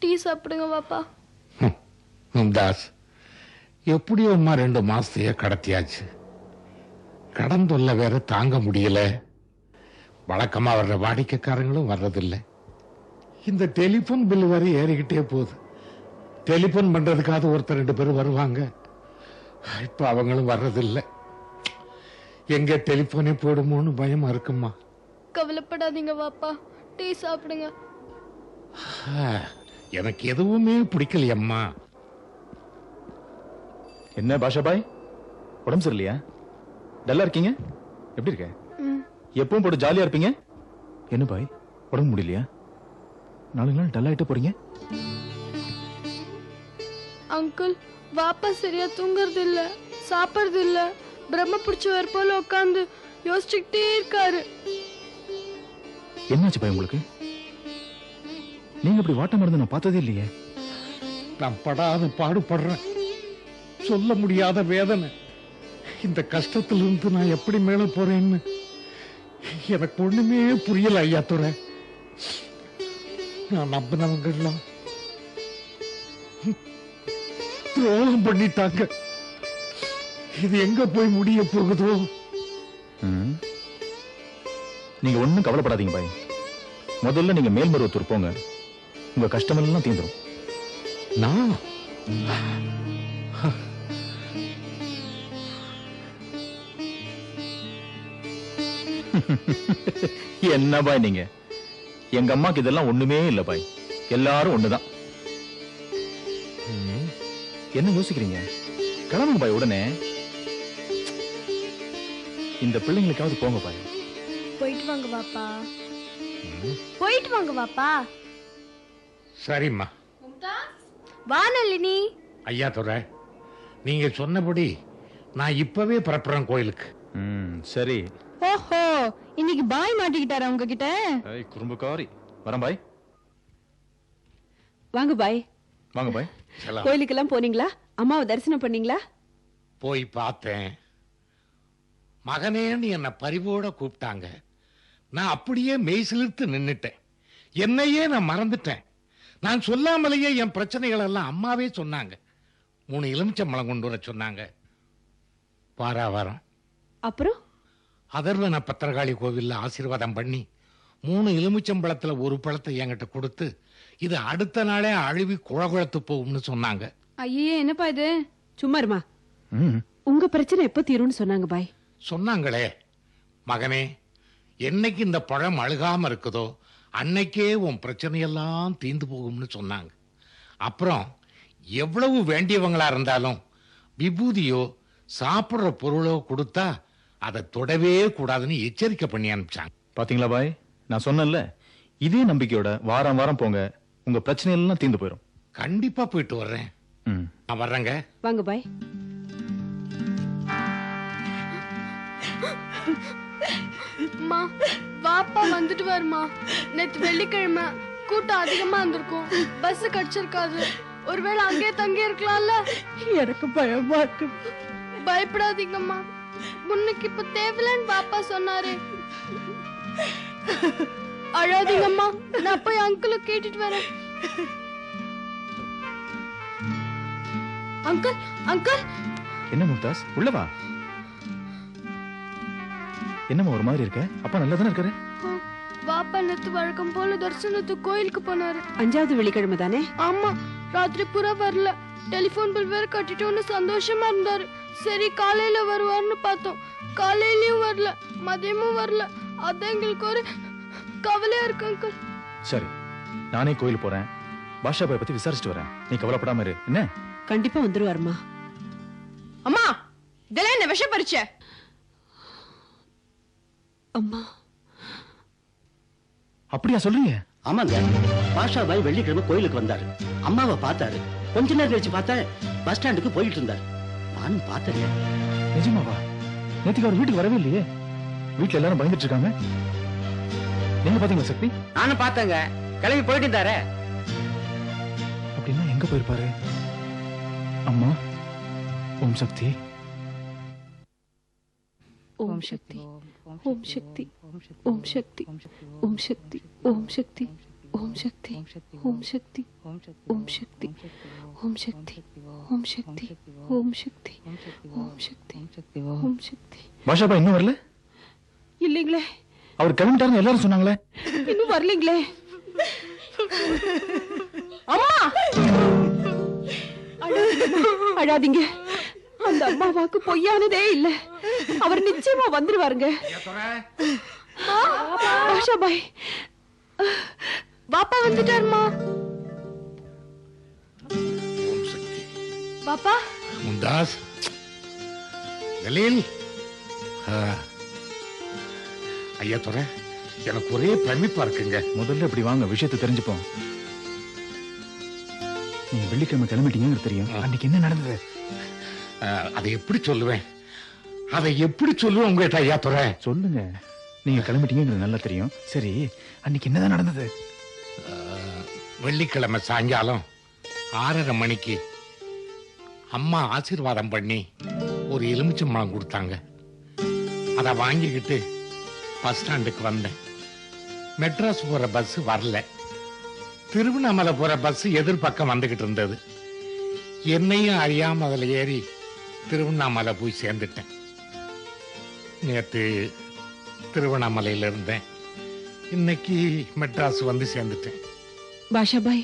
Tea சாப்பிடுங்க வாப்பா. தாஸ், எப்படியோ அம்மா 2 மாசத்தையே கடத்தியாச்சு. கடன் தொல்லை வேற தாங்க முடியல. வழக்கமா வர்ற வாடிக்கைக்காரங்களும் வர்றதில்லை. இந்த டெலிபோன் பில் வேற ஏறிக்கிட்டே போகுது. டெலிபோன் பண்றதுக்காக ஒருத்தர் 2 பேரும் வருவாங்க. இப்ப அவங்களும் வர்றதில்லை. எங்க டெலிபோனே போயிடுமோன்னு பயமா இருக்குமா. கவலைப்படாதீங்க வாப்பா, டீ சாப்பிடுங்க. எனக்கு எதுவுமே பிடிக்கலையம்மா. என்ன பாஷா பாய், உடம்பு சரியில்லையா? டல்லா இருக்கீங்க? எப்படி இருக்க? எப்பவும் போட்டு ஜாலியா இருப்பீங்க. என்ன பாய், உடம்பு முடியலையா? 4 நாள் டல் ஆயிட்டு போறீங்க. அங்கிள், வாப்பா சரியா தூங்குறது இல்ல, சாப்பிடுறது இல்ல, பிரம்ம பிடிச்சவர் போல உட்காந்து யோசிச்சுக்கிட்டே இருக்காரு. என்னாச்சு பாய் உங்களுக்கு? நீங்க அப்படி வாட்டம் இருந்து நான் பார்த்ததே இல்லையே. நான் படாத பாடுபடுறேன். சொல்ல முடியாத வேதனை. இந்த கஷ்டத்திலிருந்து நான் எப்படி மேல போறேன்னு எனக்கு ஒண்ணுமே புரியல ஐயா துரை. நான் நம்பினவங்க எல்லாம் துரோகம் பண்ணிட்டாங்க. இது எங்க போய் முடிய போகுதோ? நீங்க ஒண்ணும் கவலைப்படாதீங்க பாய். முதல்ல நீங்க மேல்மருவத்தூர் போங்க, உங்க கஷ்டமெல்லாம் தீந்துரும். நான் என்ன பாய் நீங்க? எங்க அம்மாக்கு இதெல்லாம் ஒண்ணுமே இல்ல பாய், எல்லாரும் ஒண்ணுதான். என்ன யோசிக்கிறீங்க? கிளம்புங்க பாய் உடனே. இந்த பிள்ளைங்களுக்காவது போங்க பாய். போயிட்டு வாங்க வாப்பா, போயிட்டு வாங்க வாப்பா. சரிம்மா. வானலினி. ஐயா துரை, நீங்க சொன்னபடி நான் இப்பவே புறப்படுறேன் கோயிலுக்கு. சரி. ஓஹோ, இன்னைக்கு பாய் மாட்டிக்கிட்டாரா உங்ககிட்ட? குறும்புக்காரி. வரேன் பாய். வாங்க பாய். வாங்க பாய். கோயிலுக்கெல்லாம் போனீங்களா? அம்மாவை தரிசனம் பண்ணீங்களா? போய் பார்த்தேன். மகனேன்னு என்ன பரிவோட கூப்பிட்டாங்க. நான் அப்படியே மெய் சிலிர்த்து நின்னுட்டேன். என்னையே நான் மறந்துட்டேன். நான் சொல்லாமலேயே என் பிரச்சனைகள் எல்லாம் அம்மாவே சொன்னாங்க. 3 எலுமிச்சம்பழம் கொண்டு வர சொன்னாங்க. வாரம் அப்புறம் அதர்வன பத்திரகாளி கோவில்ல ஆசீர்வாதம் பண்ணி 3 எலுமிச்சம்பழத்துல ஒரு பழத்தை என்கிட்ட கொடுத்து, இது அடுத்த நாளே அழுவி குழகுழத்து போகும்னு சொன்னாங்க. ஐயே, என்னப்பா இது? சும்மா இருமா. உங்க பிரச்சனை எப்ப தீரும்னு சொன்னாங்க பாய்? சொன்னாங்களே, மகனே, என்னைக்கு இந்த பழம் அழுகாம இருக்குதோ அன்னைக்கே உன் பிரச்சனையெல்லாம் தீந்து போகும்னு சொன்னாங்க. அப்புறம் எவ்வளவு வேண்டியவங்களா இருந்தாலும் விபூதியோ சாப்பிடுற பொருளோ கொடுத்தா அதை தொடவே கூடாதுன்னு எச்சரிக்கை பண்ணி அனுப்பிச்சாங்க. பாத்தீங்களா பாய், நான் சொன்னேன்ல, இதே நம்பிக்கையோட வாரம் வாரம் போங்க, உங்க பிரச்சனை எல்லாம் தீர்ந்து போயிடும். கண்டிப்பா போயிட்டு வர்றேன். நான் வர்றேங்க. வாங்க பாய். அம்மா, வாப்பா வந்துட்டு வருமா. நேத்து வெள்ளிக்கிழமை கூட்டம் அதிகமா இருந்திருக்கும், பஸ் கிடைச்சிருக்காது. ஒருவேளை அங்கே தங்கி இருக்கலாம்ல. எனக்கு பயமா இருக்கு. பயப்படாதீங்கம்மா, முன்னுக்கு இப்ப தேவலன்னு பாப்பா சொன்னாரு. அழாதீங்கம்மா, நான் போய் அங்கிள கேட்டுட்டு வரேன். Uncle, uncle. என்ன மும்தாஸ், உள்ளவா. என்னம்மா ஒரு மாதிரி இருக்க? அப்பா நல்லா தானே இருக்காரு? பாப்பா நேத்து வழக்கம் போல தரிசனத்துக்கு கோயிலுக்கு போனாரு. 5வது வெள்ளிக்கிழமை தானே? ஆமா, ராத்திரி பூரா வரல. டெலிபோன் பில் வேற கட்டிட்டோன்னு சந்தோஷமா இருந்தாரு. சரி காலையில வருவார்னு பார்த்தோம். காலையிலயும் வரல, மதியமும் வரல. அதான் எங்களுக்கு ஒரு கவலையா இருக்கு அங்கிள். சரி, நானே கோயில் போறேன், பாஷா பாய் பத்தி விசாரிச்சுட்டு வரேன். நீ கவலைப்படாம இரு. என்ன? கண்டிப்பா வந்துருவாருமா. அம்மா, இதெல்லாம் என்ன விஷ பறிச்ச? அம்மா. அப்படியா சொல்றீங்க? ஆமாங்க, பாஷா பாய் வெள்ளிக்கிழமை கோயிலுக்கு வந்தாரு. அம்மாவை பார்த்தாரு. கொஞ்ச நேரம் கழிச்சு பார்த்தா பஸ் ஸ்டாண்டுக்கு போயிட்டு இருந்தாரு. நானும் பார்த்தேன். நிஜமாவா? நேத்துக்கு அவர் வீட்டுக்கு வரவே இல்லையே. வீட்டுல எல்லாரும் பயந்துட்டு இருக்காங்க. நீங்க பாத்தீங்களா சக்தி? நானும் பார்த்தேங்க, கிளம்பி போயிட்டு இருந்தாரு. அப்படின்னா எங்க போயிருப்பாரு? அம்மா, ஓம் சக்தி. ஓம் சக்தி, ஓம் சக்தி, ஓம் சக்தி, ஓம் சக்தி, ஓம் சக்தி, ஓம் சக்தி ஓம் சக்தி ஓம் சக்தி ஓம் சக்தி ஓம் சக்தி ஓம் சக்தி ஓம் சக்தி ஓம் சக்தி. பாஷா பாய் இன்னும் வரல? இல்லீங்களே. அவர் கிளம்பிட்டாருன்னு எல்லாரும் சொன்னாங்களே. இன்னும் வரலீங்களே. அம்மா அழாதீங்க. அந்த அம்மா வாக்கு பொய்யானதே இல்ல. அவர் நிச்சயமா வந்துருவாருங்க. பாஷா பாய் பாப்பா வந்துட்டாருமா. ஓம் சக்தி. பாப்பா மும்தாஸ், ஜலீல். ஐயா துறை, எனக்கு ஒரே பிரமிப்பா இருக்குங்க. முதல்ல இப்படி வாங்க, விஷயத்தை தெரிஞ்சுப்போம். நீங்க வெள்ளிக்கிழமை கிளம்பிட்டீங்கன்னு தெரியும். அன்னைக்கு என்ன நடந்தது? அதை எப்படி சொல்லுவேன்? உங்ககிட்ட ஐயா துறை? சொல்லுங்க. நீங்க கிளம்பிட்டீங்கிறது நல்லா தெரியும். சரி, அன்னைக்கு என்னதான் நடந்தது? வெள்ளிக்கிழமை சாயங்காலம் 6:30 மணிக்கு அம்மா ஆசீர்வாதம் பண்ணி ஒரு எலுமிச்சம்பழம் கொடுத்தாங்க. அதை வாங்கிக்கிட்டு பஸ் ஸ்டாண்டுக்கு வந்தேன். மெட்ராஸ் போற பஸ் வரல. திருவண்ணாமலை போற பஸ் எதிர்பக்கம் வந்துகிட்டு இருந்தது. என்னையும் அறியாம அதுல ஏறி திருவண்ணாமலை போய் சேர்ந்துட்டேன். நேத்து திருவண்ணாமலையில இருந்தேன். இன்னைக்கு மெட்ராஸ் வந்து சேர்ந்துட்டேன். பாஷா பாய்,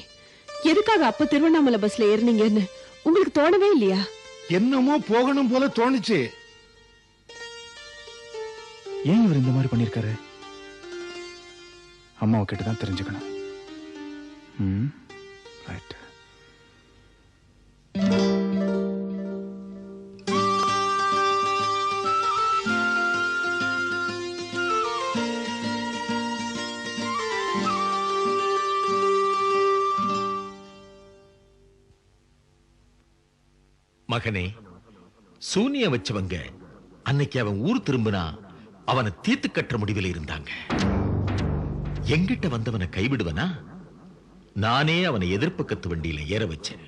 எதுக்காக அப்ப திருவண்ணாமலை பஸ்ல ஏறினீங்கன்னு உங்களுக்கு தோணவே இல்லையா? என்னமோ போகணும் போல தோணுச்சு. ஏன் இவர் இந்த மாதிரி பண்ணிருக்காரு? அம்மாவை கிட்டதான் தெரிஞ்சுக்கணும். ரைட். மகனே, சூனிய வச்சவங்க அன்னைக்கு அவன் ஊர் திரும்பினா அவனை தீர்த்து கட்டுற முடிவில் இருந்தாங்க. எங்கிட்ட வந்தவனை கைவிடுவனா? நானே அவனை எதிர்பக்கத்து வண்டியில ஏற வச்சேன்.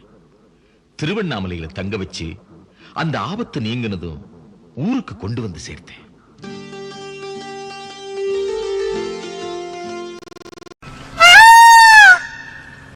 திருவண்ணாமலையில தங்க வச்சு அந்த ஆபத்து நீங்கினதும் ஊருக்கு கொண்டு வந்து சேர்த்தேன்.